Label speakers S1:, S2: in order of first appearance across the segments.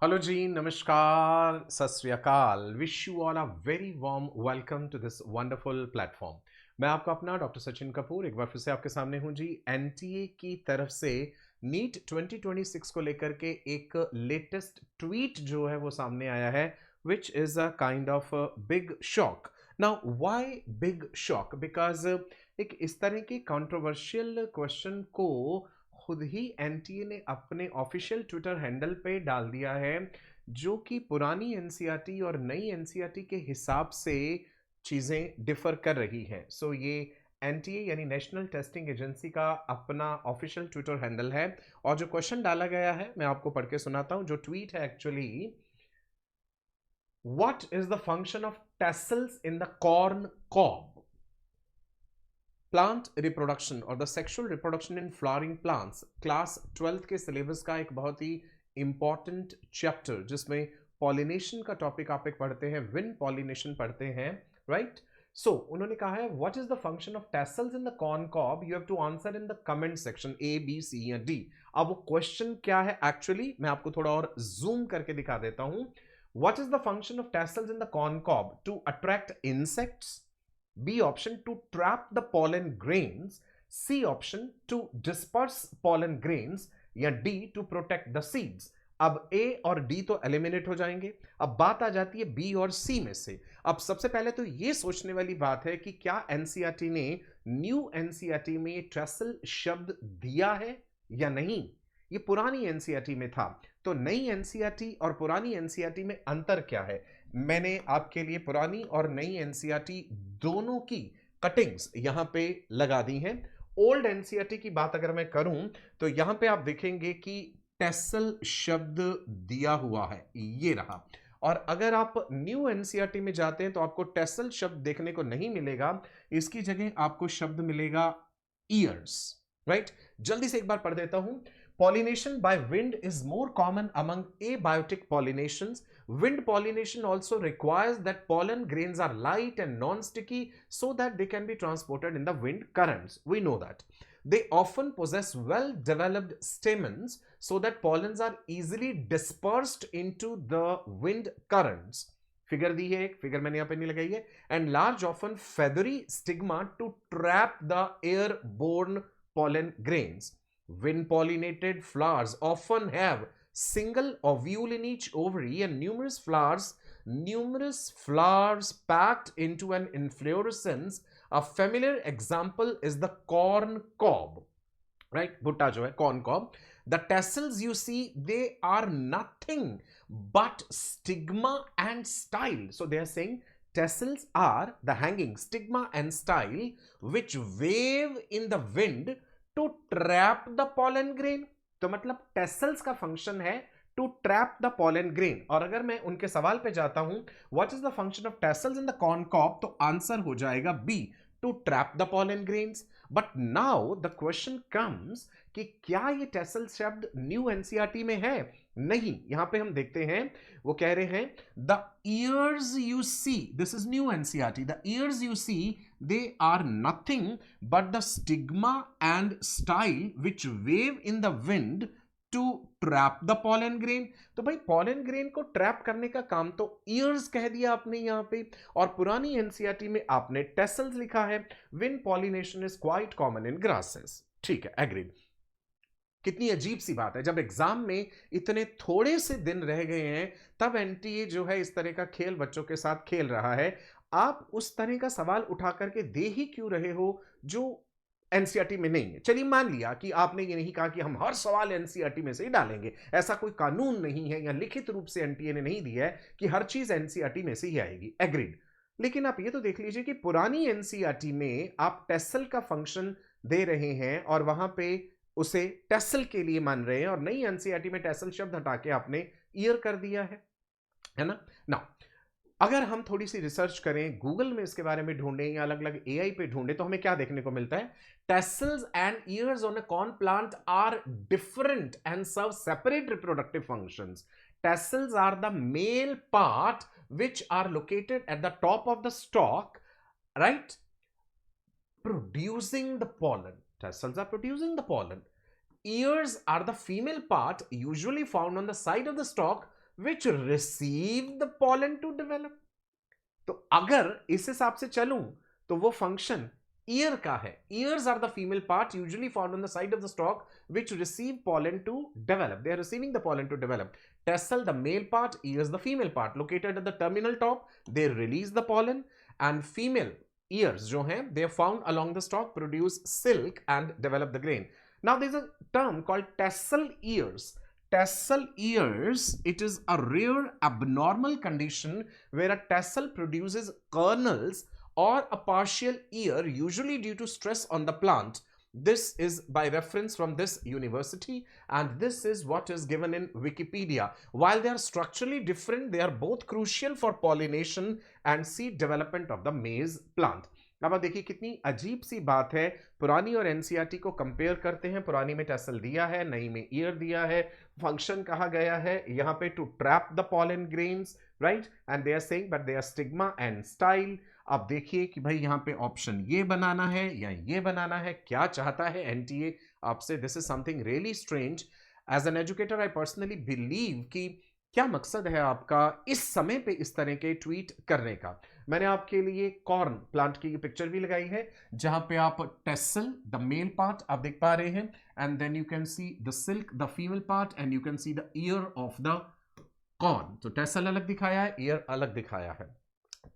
S1: Hello जी, नमस्कार, Sat Sri Akal. Wish you all a very warm welcome to this wonderful platform. मैं आपका अपना डॉक्टर सचिन कपूर एक बार फिर से आपके सामने हूं जी। एनटीए की तरफ से नीट 2026 को लेकर के एक लेटेस्ट ट्वीट जो है वो सामने आया है, which is a kind of big shock. Now why big shock? Because एक इस तरह की कंट्रोवर्शियल क्वेश्चन को खुद ही एनटीए ने अपने ऑफिशियल ट्विटर हैंडल पे डाल दिया है, जो कि पुरानी एनसीईआरटी और नई एनसीईआरटी के हिसाब से चीज़ें डिफर कर रही हैं। सो ये एनटीए यानी नेशनल टेस्टिंग एजेंसी का अपना ऑफिशियल ट्विटर हैंडल है। और जो क्वेश्चन डाला गया है मैं आपको पढ़ के सुनाता हूं। जो ट्वीट है actually, what is the function of tassels in the corn cob? Plant reproduction और the sexual reproduction in flowering plants, class 12th के सिलेबस का एक बहुत ही इंपॉर्टेंट चैप्टर, जिसमें पॉलिनेशन का टॉपिक आप एक पढ़ते हैं, विन पॉलिनेशन पढ़ते हैं, राइट? सो उन्होंने कहा है what is the function of tassels in the corn cob, you have to answer in the comment section A B C या डी। अब वो क्वेश्चन क्या है एक्चुअली, मैं आपको थोड़ा और जूम करके दिखा देता हूं। What is the function of tassels in the corn cob? To attract insects, B option to trap the pollen grains, C option to disperse pollen grains, या D to protect the seeds। अब A और D तो eliminate हो जाएंगे। अब बात आ जाती है B और C में से। अब सबसे पहले तो ये सोचने वाली बात है कि क्या एनसीईआरटी ने न्यू एनसीईआरटी में ट्रेसल शब्द दिया है या नहीं। ये पुरानी एनसीईआरटी में था, तो नई एनसीईआरटी और पुरानी एनसीईआरटी में अंतर क्या है? मैंने आपके लिए पुरानी और नई एनसीईआरटी दोनों की कटिंग्स यहां पे लगा दी हैं। ओल्ड एनसीईआरटी की बात अगर मैं करूं तो यहां पे आप देखेंगे कि टेसल शब्द दिया हुआ है, ये रहा। और अगर आप न्यू एनसीईआरटी में जाते हैं तो आपको टेसल शब्द देखने को नहीं मिलेगा, इसकी जगह आपको शब्द मिलेगा ईयर्स, राइट? जल्दी से एक बार पढ़ देता हूं। Pollination by wind is more common among abiotic pollinations. Wind pollination also requires that pollen grains are light and non-sticky so that they can be transported in the wind currents. We know that. They often possess well-developed stamens so that pollens are easily dispersed into the wind currents. Figure दी है, एक figure मैंने यहां पे नहीं लगाई है। And large often feathery stigma to trap the airborne pollen grains. Wind pollinated flowers often have single ovule in each ovary and numerous flowers packed into an inflorescence. A familiar example is the corn cob, right? Bhutta jo hai corn cob. The tassels you see, they are nothing but stigma and style. So they are saying tassels are the hanging stigma and style which wave in the wind to trap the pollen grain. तो मतलब tassels का function है to trap the pollen grain. और अगर मैं उनके सवाल पे जाता हूं what is the function of tassels in the corn cob, तो आंसर हो जाएगा B, to trap the pollen grains. But now the question comes कि क्या ये टेसल शब्द न्यू एनसीईआरटी में है? नहीं। यहां पे हम देखते हैं, वो कह रहे हैं the ears you see, this is new NCERT, the ears you see they are nothing but the stigma and style which wave in the wind to trap the pollen grain। तो भाई pollen grain को trap करने का काम तो ears कह दिया आपने यहां पे, और पुरानी एनसीईआरटी में आपने tassels लिखा है। wind pollination is quite common in grasses। ठीक है, एग्रीड। कितनी अजीब सी बात है, जब एग्जाम में इतने थोड़े से दिन रह गए हैं तब एनटीए जो है इस तरह का खेल बच्चों के साथ खेल रहा है। आप उस तरह का सवाल उठा करके दे ही क्यों रहे हो जो एनसीईआरटी में नहीं है? चलिए मान लिया कि आपने ये नहीं कहा कि हम हर सवाल एनसीईआरटी में से ही डालेंगे, ऐसा कोई कानून नहीं है या लिखित रूप से एनटीए ने नहीं दिया है कि हर चीज एनसीईआरटी में से ही आएगी, एग्रीड। लेकिन आप ये तो देख लीजिए कि पुरानी एनसीईआरटी में आप टेसल का फंक्शन दे रहे हैं और वहां पे उसे टेसल के लिए मान रहे हैं, और नई एनसीईआरटी में टेसल शब्द हटा के आपने ईयर कर दिया है ना? ना, अगर हम थोड़ी सी रिसर्च करें, गूगल में इसके बारे में ढूंढें या अलग अलग एआई पे ढूंढें, तो हमें क्या देखने को मिलता है? Tassels and ears on a corn plant are different and serve separate reproductive functions. Tassels are the male part which are located at the top of the stalk, right? Producing the pollen. Tassels are producing the pollen. Ears are the female part usually found on the side of the stalk which receive the pollen to develop. तो अगर इस हिसाब से चलूं तो वो function year का है. Ears are the female part usually found on the side of the stalk which receive pollen to develop. They are receiving the pollen to develop. Tassel, the male part, ears, the female part, located at the terminal top. They release the pollen, and female ears जो हैं, they are found along the stalk, produce silk and develop the grain. Now there is a term called tassel ears. Tassel ears, it is a rare abnormal condition where a tassel produces kernels or a partial ear, usually due to stress on the plant. This is by reference from this university, and this is what is given in Wikipedia. While they are structurally different, they are both crucial for pollination and seed development of the maize plant. अब देखिए कितनी अजीब सी बात है, पुरानी और NCERT को compare करते हैं. पुरानी में टैसल दिया है, नई में ईयर दिया है. फंक्शन कहा गया है यहाँ पे to trap the pollen grains, right, and they are saying but they are stigma and style. अब देखिए कि भाई यहाँ पे ऑप्शन ये बनाना है या ये बनाना है, क्या चाहता है एनटीए आपसे. This is something really strange. As an educator I personally believe कि क्या मकसद है आपका इस समय पे इस तरह के ट्वीट करने का. मैंने आपके लिए कॉर्न प्लांट की पिक्चर भी लगाई है जहां पे आप टेसल द मेल पार्ट आप देख पा रहे हैं, and then you can see the silk the female part, and you can see the ear of the corn. तो टेसल अलग दिखाया है, ईयर अलग दिखाया है.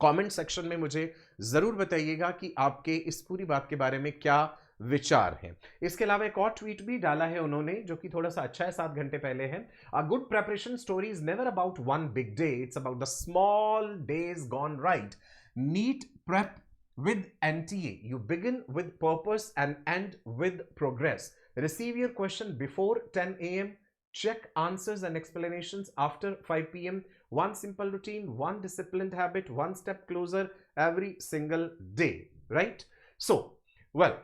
S1: कमेंट सेक्शन में मुझे जरूर बताइएगा कि आपके इस पूरी बात के बारे में क्या विचार हैं. इसके अलावा एक और ट्वीट भी डाला है उन्होंने जो कि थोड़ा सा अच्छा है, 7 घंटे पहले है. A good preparation story is never about one big day, it's about the small days gone right. NEET prep with NTA. You begin with purpose and end with progress. Receive your question before 10 a.m. Check answers and explanations after 5 p.m. One simple routine, one disciplined habit, one step closer every single day. Right? So, well,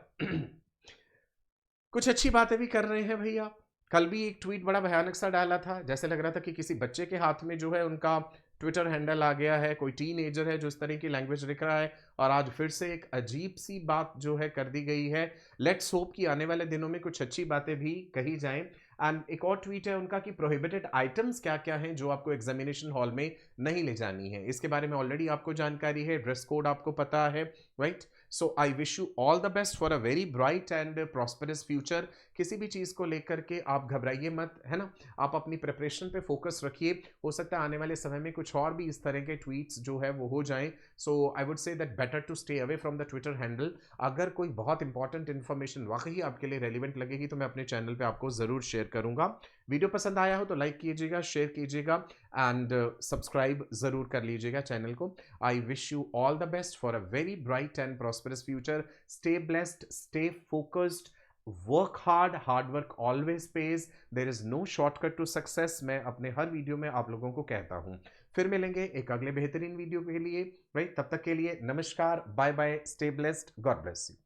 S1: कुछ अच्छी बातें भी कर रहे हैं भैया. कल भी एक ट्वीट बड़ा भयानक सा डाला था, जैसे लग रहा था कि किसी बच्चे के हाथ में जो है उनका ट्विटर हैंडल आ गया है, कोई टीनेजर है जो इस तरह की लैंग्वेज लिख रहा है, और आज फिर से एक अजीब सी बात जो है कर दी गई है. लेट्स होप कि आने वाले दिनों में कुछ अच्छी बातें भी कही जाएं. एंड एक और ट्वीट है उनका कि प्रोहिबिटेड आइटम्स क्या क्या हैं जो आपको एग्जामिनेशन हॉल में नहीं ले जानी है. इसके बारे में ऑलरेडी आपको जानकारी है, ड्रेस कोड आपको पता है, right. So I wish you all the best for a very bright and prosperous future. किसी भी चीज़ को लेकर के आप घबराइए मत, है ना. आप अपनी प्रिपरेशन पे फोकस रखिए. हो सकता है आने वाले समय में कुछ और भी इस तरह के ट्वीट्स जो है वो हो जाएं. So I would say that better to stay away from the Twitter handle. अगर कोई बहुत इंपॉर्टेंट इन्फॉर्मेशन वाकई आपके लिए रेलिवेंट लगेगी तो मैं अपने चैनल पे आपको ज़रूर शेयर करूंगा. वीडियो पसंद आया हो तो लाइक कीजिएगा, शेयर कीजिएगा, एंड सब्सक्राइब ज़रूर कर लीजिएगा चैनल को. I wish you all the best for a very bright and prosperous future. Stay blessed, stay focused, work hard. Hard work always pays. There is no shortcut to success. मैं अपने हर video में आप लोगों को कहता हूं. फिर मिलेंगे एक अगले बेहतरीन वीडियो के लिए, राइट. तब तक के लिए नमस्कार, bye bye, stay blessed, God bless you.